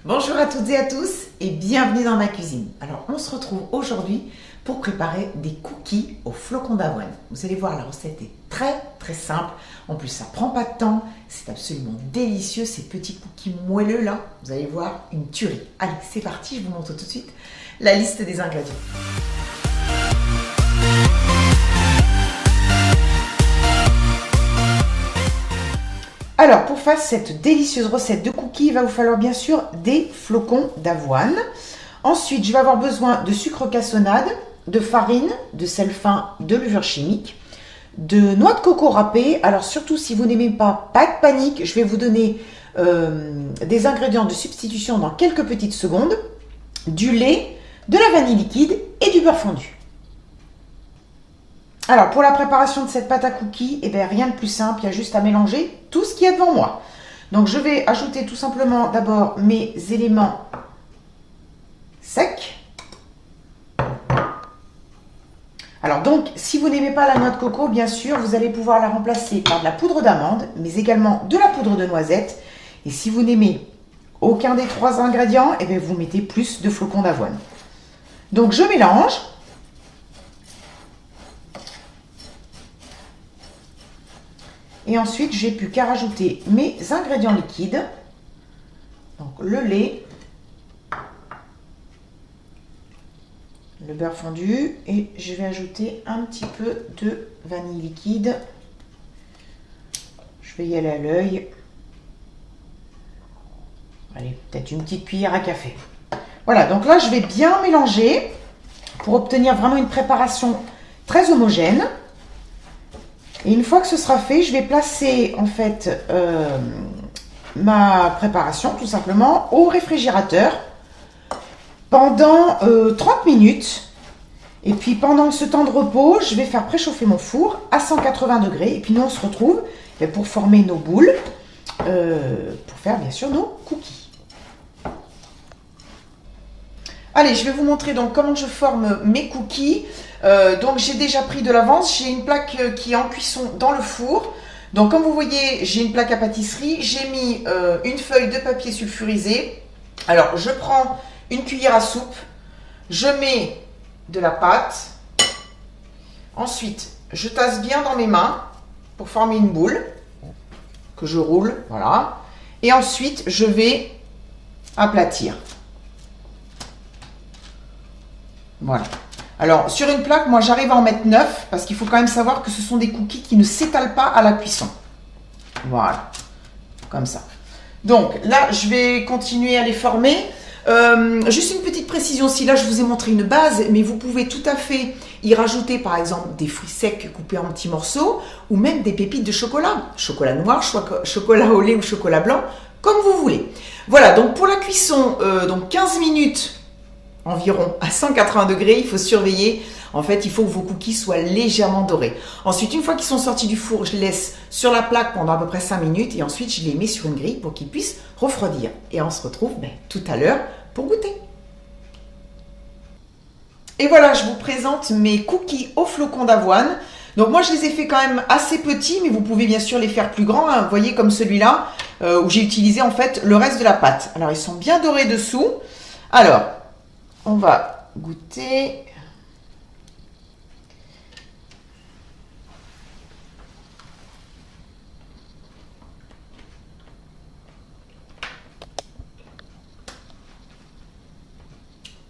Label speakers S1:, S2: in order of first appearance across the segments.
S1: Bonjour à toutes et à tous et bienvenue dans ma cuisine. Alors on se retrouve aujourd'hui pour préparer des cookies aux flocons d'avoine. Vous allez voir, la recette est très simple. En plus ça prend pas de temps, c'est absolument délicieux ces petits cookies moelleux là. Vous allez voir, une tuerie. Allez c'est parti, je vous montre tout de suite la liste des ingrédients. Alors, pour faire cette délicieuse recette de cookies, il va vous falloir bien sûr des flocons d'avoine. Ensuite, je vais avoir besoin de sucre cassonade, de farine, de sel fin, de levure chimique, de noix de coco râpée. Alors, surtout si vous n'aimez pas de panique, je vais vous donner des ingrédients de substitution dans quelques petites secondes, du lait, de la vanille liquide et du beurre fondu. Alors, pour la préparation de cette pâte à cookies, eh bien, rien de plus simple, il y a juste à mélanger tout ce qu'il y a devant moi. Donc, je vais ajouter tout simplement d'abord mes éléments secs. Alors, donc, si vous n'aimez pas la noix de coco, bien sûr, vous allez pouvoir la remplacer par de la poudre d'amande, mais également de la poudre de noisette. Et si vous n'aimez aucun des trois ingrédients, eh bien, vous mettez plus de flocons d'avoine. Donc, je mélange. Et ensuite, j'ai plus qu'à rajouter mes ingrédients liquides. Donc, le lait, le beurre fondu et je vais ajouter un petit peu de vanille liquide. Je vais y aller à l'œil. Allez, peut-être une petite cuillère à café. Voilà, donc là, je vais bien mélanger pour obtenir vraiment une préparation très homogène. Et une fois que ce sera fait, je vais placer en fait ma préparation tout simplement au réfrigérateur pendant 30 minutes. Et puis pendant ce temps de repos, je vais faire préchauffer mon four à 180 degrés. Et puis nous, on se retrouve pour former nos boules, pour faire bien sûr nos cookies. Allez, je vais vous montrer donc comment je forme mes cookies. Donc j'ai déjà pris de l'avance, j'ai une plaque qui est en cuisson dans le four. Donc comme vous voyez, j'ai une plaque à pâtisserie, j'ai mis une feuille de papier sulfurisé. Alors je prends une cuillère à soupe, je mets de la pâte. Ensuite, je tasse bien dans mes mains pour former une boule que je roule, voilà. Et ensuite, je vais aplatir. Voilà. Alors, sur une plaque, moi, j'arrive à en mettre 9 parce qu'il faut quand même savoir que ce sont des cookies qui ne s'étalent pas à la cuisson. Voilà. Comme ça. Donc, là, je vais continuer à les former. Juste une petite précision. Si là, je vous ai montré une base, mais vous pouvez tout à fait y rajouter, par exemple, des fruits secs coupés en petits morceaux ou même des pépites de chocolat. Chocolat noir, chocolat au lait ou chocolat blanc, comme vous voulez. Voilà. Donc, pour la cuisson, donc 15 minutes environ à 180 degrés, il faut surveiller. En fait, il faut que vos cookies soient légèrement dorés. Ensuite, une fois qu'ils sont sortis du four, je les laisse sur la plaque pendant à peu près 5 minutes et ensuite, je les mets sur une grille pour qu'ils puissent refroidir. Et on se retrouve tout à l'heure pour goûter. Et voilà, je vous présente mes cookies aux flocons d'avoine. Donc moi, je les ai fait quand même assez petits, mais vous pouvez bien sûr les faire plus grands. Hein. Vous voyez comme celui-là, où j'ai utilisé en fait le reste de la pâte. Alors, ils sont bien dorés dessous. Alors, on va goûter.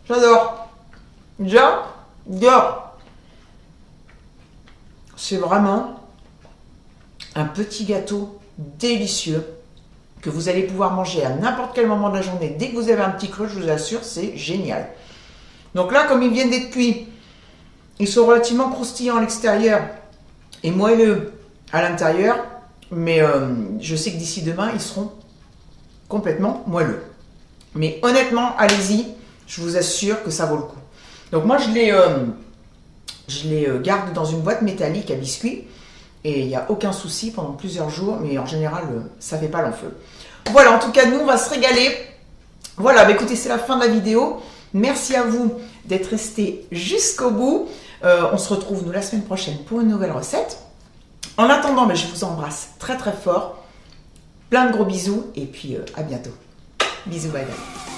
S1: J'adore. J'adore. C'est vraiment un petit gâteau délicieux que vous allez pouvoir manger à n'importe quel moment de la journée. Dès que vous avez un petit creux, je vous assure, c'est génial. Donc là, comme ils viennent d'être cuits, ils sont relativement croustillants à l'extérieur et moelleux à l'intérieur. Mais je sais que d'ici demain, ils seront complètement moelleux. Mais honnêtement, allez-y, je vous assure que ça vaut le coup. Donc moi, je les garde dans une boîte métallique à biscuits. Et il n'y a aucun souci pendant plusieurs jours. Mais en général, ça ne fait pas long feu. Voilà, en tout cas, nous, on va se régaler. Voilà, bah écoutez, c'est la fin de la vidéo. Merci à vous d'être restés jusqu'au bout. On se retrouve, nous, la semaine prochaine pour une nouvelle recette. En attendant, je vous embrasse très fort. Plein de gros bisous et puis à bientôt. Bisous, bye bye.